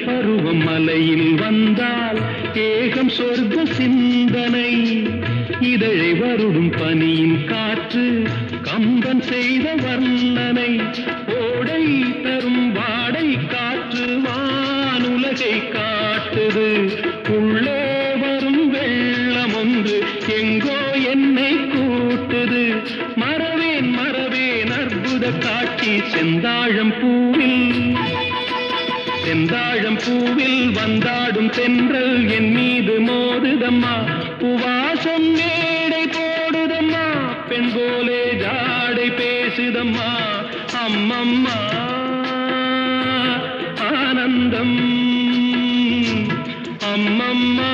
பருவம் மலையில் வந்தால் ஏகம் சொர்க்க சிந்தனை இதழை வருடும் பனியின் காற்று கம்பன் செய்த வர்ணனை ஓடை தரும் வாடை காற்று வானுலகை காட்டுது உள்ளே வரும் வெள்ளம் ஒன்று எங்கோ என்னை கூட்டுது மறவேன் மறவேன் அற்புத காட்சி செந்தாழம் பூவில் வந்தாடும் தென்றல் என் மீது மோதுதம்மா உவாசம் மேடை போடுதம்மா பெண் போலே ஜாடை பேசுதம்மா அம்மம்மா ஆனந்தம் அம்மம்மா